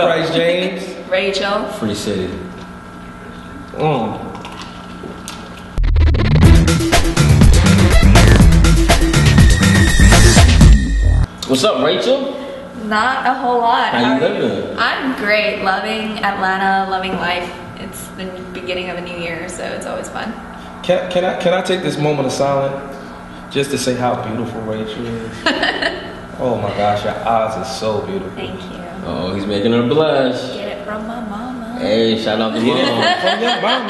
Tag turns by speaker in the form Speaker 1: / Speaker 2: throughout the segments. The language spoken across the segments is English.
Speaker 1: Price James.
Speaker 2: Rachel.
Speaker 3: Free City. What's up, Rachel?
Speaker 2: Not a whole lot.
Speaker 3: How you living?
Speaker 2: I'm great. Loving Atlanta, loving life. It's the beginning of a new year, so it's always fun.
Speaker 1: Can I take this moment of silence just to say how beautiful Rachel is? Oh my gosh, your eyes are so beautiful.
Speaker 2: Thank you.
Speaker 3: Oh, he's making her blush.
Speaker 2: Get it from my mama.
Speaker 3: Hey, shout out to mom.
Speaker 1: From your mama.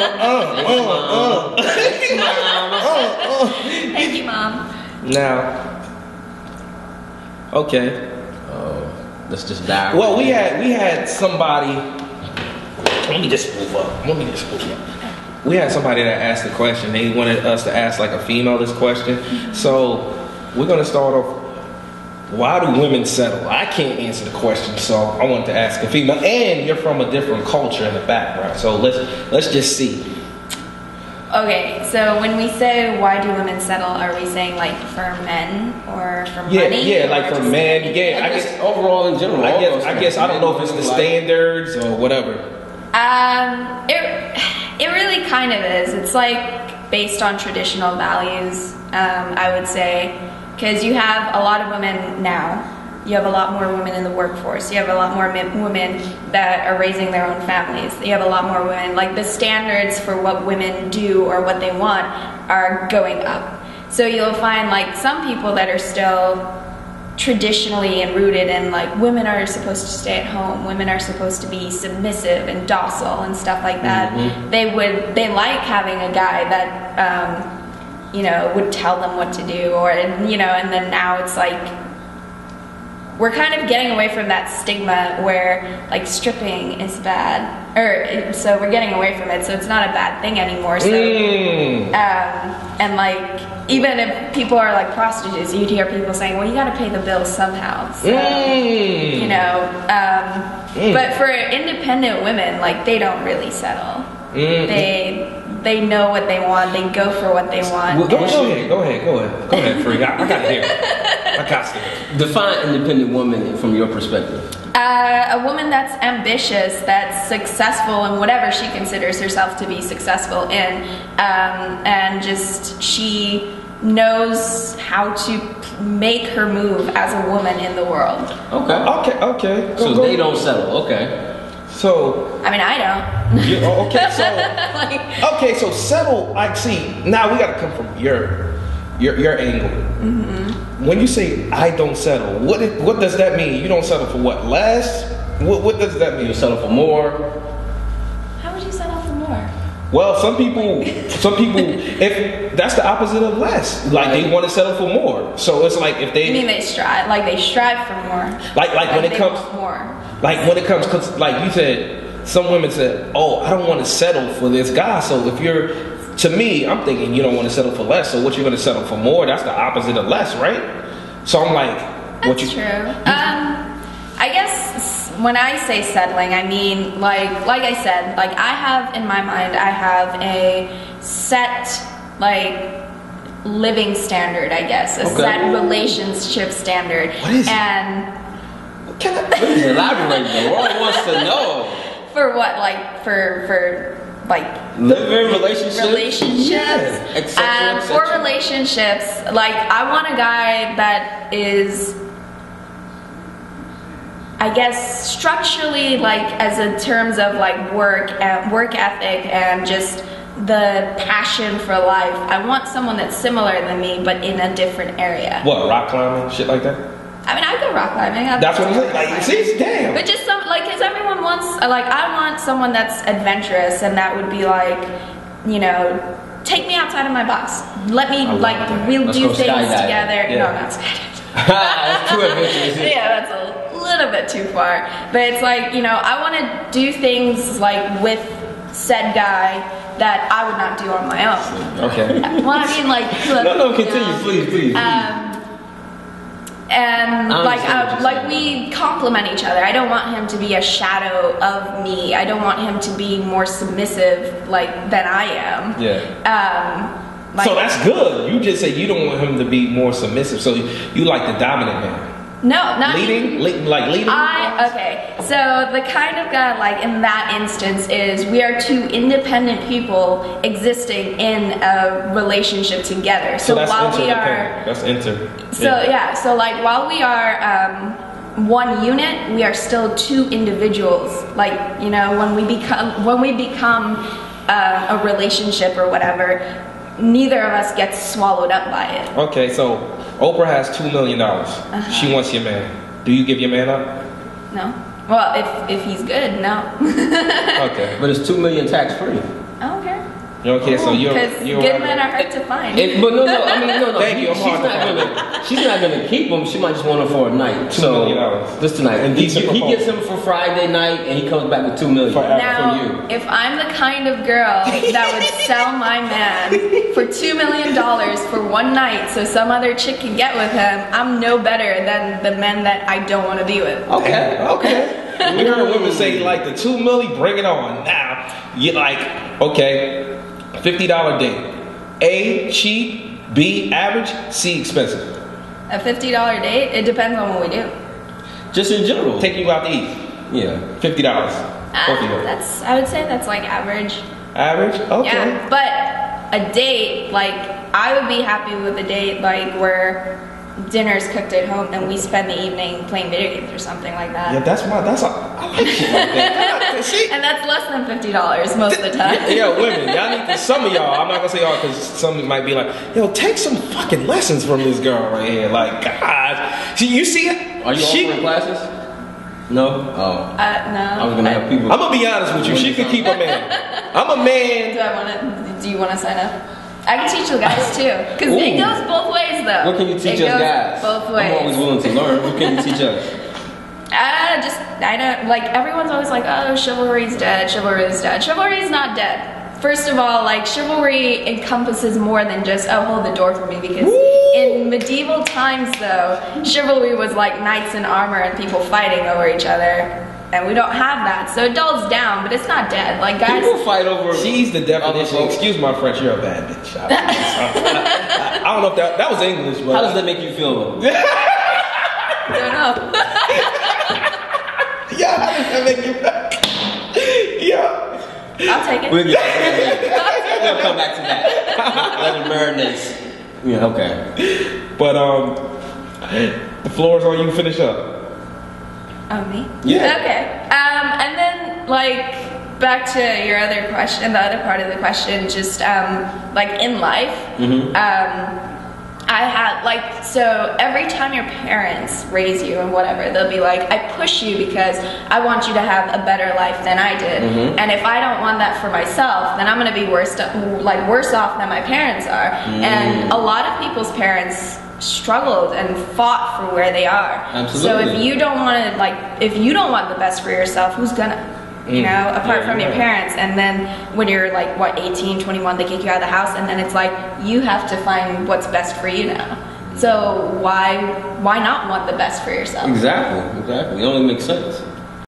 Speaker 3: Thanks, mama.
Speaker 2: Thank you, Mom.
Speaker 1: Now, okay.
Speaker 3: Let's just die.
Speaker 1: Well, we had somebody. Let me just move up. We had somebody that asked the question. They wanted us to ask like a female this question. So we're gonna start off. Why do women settle? I can't answer the question, so I want to ask a female. And you're from a different culture in the background, so let's just see.
Speaker 2: Okay, so when we say why do women settle, are we saying like for men or for money?
Speaker 1: Yeah, like for men. Yeah,
Speaker 3: I guess overall in general.
Speaker 1: I guess I don't know if it's the standards or whatever.
Speaker 2: It really kind of is. It's like based on traditional values, I would say, because you have a lot of women now. You have a lot more women in the workforce. You have a lot more women that are raising their own families. You have a lot more women. Like the standards for what women do or what they want are going up. So you'll find like some people that are still traditionally and rooted in like women are supposed to stay at home, women are supposed to be submissive and docile and stuff like that.
Speaker 1: Mm-hmm.
Speaker 2: They like having a guy that would tell them what to do, or and then now it's like we're kind of getting away from that stigma where like stripping is bad, so we're getting away from it, so it's not a bad thing anymore. So and like even if people are like prostitutes, you'd hear people saying, well, you got to pay the bills somehow. So, but for independent women, like they don't really settle. They know what they want. They go for what they want.
Speaker 1: Well, go ahead, Free. I gotta hear it. I got to hear it.
Speaker 3: Define independent woman from your perspective.
Speaker 2: A woman that's ambitious, that's successful in whatever she considers herself to be successful in, and just she knows how to make her move as a woman in the world.
Speaker 1: Okay.
Speaker 3: So they don't settle. Okay.
Speaker 2: So I mean, I don't.
Speaker 1: So settle. I see. Now we got to come from your angle.
Speaker 2: Mm-hmm.
Speaker 1: When you say I don't settle, what does that mean? You don't settle for what? Less? What does that mean?
Speaker 3: You settle for more.
Speaker 2: How would you settle for more?
Speaker 1: Well, some people, if that's the opposite of less, like they want to settle for more. So it's like if they.
Speaker 2: You mean they strive for more?
Speaker 1: Like when it comes
Speaker 2: more.
Speaker 1: Like when it comes, cause like you said, some women said, "Oh, I don't want to settle for this guy." So if you're, to me, I'm thinking you don't want to settle for less. So what you're going to settle for more? That's the opposite of less, right? So I'm like,
Speaker 2: That's true. I guess when I say settling, I mean like I said, like I have in my mind, I have a set like living standard, I guess, a set relationship standard.
Speaker 1: What is
Speaker 2: it?
Speaker 3: Please elaborate. The world wants to know.
Speaker 2: For what? Like for like
Speaker 3: living relationships.
Speaker 2: Yeah. For relationships, like I want a guy that is, I guess, structurally, like as in terms of like work ethic and just the passion for life. I want someone that's similar than me, but in a different area.
Speaker 1: What, rock climbing, shit like that?
Speaker 2: I mean, I go rock climbing.
Speaker 1: That's what I'm saying. Like, see, damn.
Speaker 2: But just because everyone wants, like, I want someone that's adventurous, and that would be like, take me outside of my box. Let me, we'll do things together. Yeah. No, not skydiving.
Speaker 3: That's too adventurous.
Speaker 2: Yeah, that's a little bit too far. But it's like, I want to do things like with said guy that I would not do on my own.
Speaker 1: Okay.
Speaker 2: Well, I mean, like,
Speaker 1: no, continue, please.
Speaker 2: And we complement each other. I don't want him to be a shadow of me. I don't want him to be more submissive than I am.
Speaker 1: Yeah. So that's good. You just say you don't want him to be more submissive. So you like the dominant man.
Speaker 2: No, not
Speaker 1: leading.
Speaker 2: Okay, so the kind of guy like in that instance is we are two independent people existing in a relationship together. So
Speaker 1: that's
Speaker 2: while we
Speaker 1: interdependent. That's inter.
Speaker 2: So yeah, so like while we are one unit, we are still two individuals. Like, you know, when we become a relationship or whatever, neither of us gets swallowed up by it.
Speaker 1: Okay, so Oprah has $2 million. She wants your man. Do you give your man up?
Speaker 2: No. Well, if he's good, no.
Speaker 1: Okay.
Speaker 3: But it's $2 million tax free.
Speaker 2: Okay.
Speaker 1: Okay, so you're
Speaker 2: Because good men are hard to find.
Speaker 3: But no, I mean, no.
Speaker 1: Thank you, I'm hard to find.
Speaker 3: She's not gonna keep him. She might just want him for a night.
Speaker 1: $2 million.
Speaker 3: Just tonight.
Speaker 1: And
Speaker 3: He
Speaker 1: decent
Speaker 3: gets him for Friday night, and he comes back with $2 million
Speaker 2: Now,
Speaker 3: for you.
Speaker 2: if I'm the kind of girl that would sell my man for $2 million for one night so some other chick can get with him, I'm no better than the men that I don't want to be with.
Speaker 1: Okay. We heard women say like the $2 million, bring it on. Now you like, okay, $50 date. A, cheap. B, average. C, expensive.
Speaker 2: A $50 date? It depends on what we do.
Speaker 3: Just in general.
Speaker 1: Taking you out to eat.
Speaker 3: Yeah.
Speaker 1: $50. Both of you.
Speaker 2: I would say that's like average.
Speaker 1: Average? Okay.
Speaker 2: Yeah, but a date, like I would be happy with a date like where dinner's cooked at home and we spend the evening playing video games or something like that.
Speaker 1: Yeah, I like shit like that. See?
Speaker 2: And that's less than $50 most of the time.
Speaker 1: Yeah, women, y'all need to, some of y'all, I'm not gonna say y'all because some might be like, yo, take some fucking lessons from this girl right here. Like, God. You see it?
Speaker 3: Are you offering classes? No? Oh.
Speaker 2: No.
Speaker 3: I was gonna have people.
Speaker 1: I'm gonna be honest with you. She could keep a man. I'm a man.
Speaker 2: Do you want to sign up? I can teach you guys too, because it goes both ways though.
Speaker 3: What can you teach us guys?
Speaker 2: Both ways.
Speaker 3: I'm always willing to learn. What can you teach us?
Speaker 2: I don't, like everyone's always like, oh, chivalry's dead, chivalry's dead. Chivalry's not dead. First of all, like chivalry encompasses more than just, oh, hold the door for me, because in medieval times though, chivalry was like knights in armor and people fighting over each other. And we don't have that, so it dulls down, but it's not dead. Like guys,
Speaker 3: people fight over.
Speaker 1: She's the definition. Excuse my French. You're a bad bitch. I don't know if that was English, but
Speaker 3: how does that make you feel?
Speaker 2: Don't know.
Speaker 1: Yeah, how does that make you? Yeah.
Speaker 2: I'll take it.
Speaker 3: We'll come back to that. Let it marinate. Yeah. Okay.
Speaker 1: But the floor is on you. Finish up.
Speaker 2: Oh, me?
Speaker 1: Yeah.
Speaker 2: Okay. And then, like, back to your other question, the other part of the question, just, like, in life, I had, like, so every time your parents raise you and whatever, they'll be like, I push you because I want you to have a better life than I did. And if I don't want that for myself, then I'm going to be worse off than my parents are. And a lot of people's parents struggled and fought for where they are.
Speaker 3: Absolutely.
Speaker 2: So if you don't want to, like, if you don't want the best for yourself, who's gonna? You know, apart from your parents. And then when you're like, what, 18, 21, they kick you out of the house, and then it's like, you have to find what's best for you now. So why not want the best for yourself?
Speaker 3: Exactly. It only makes sense.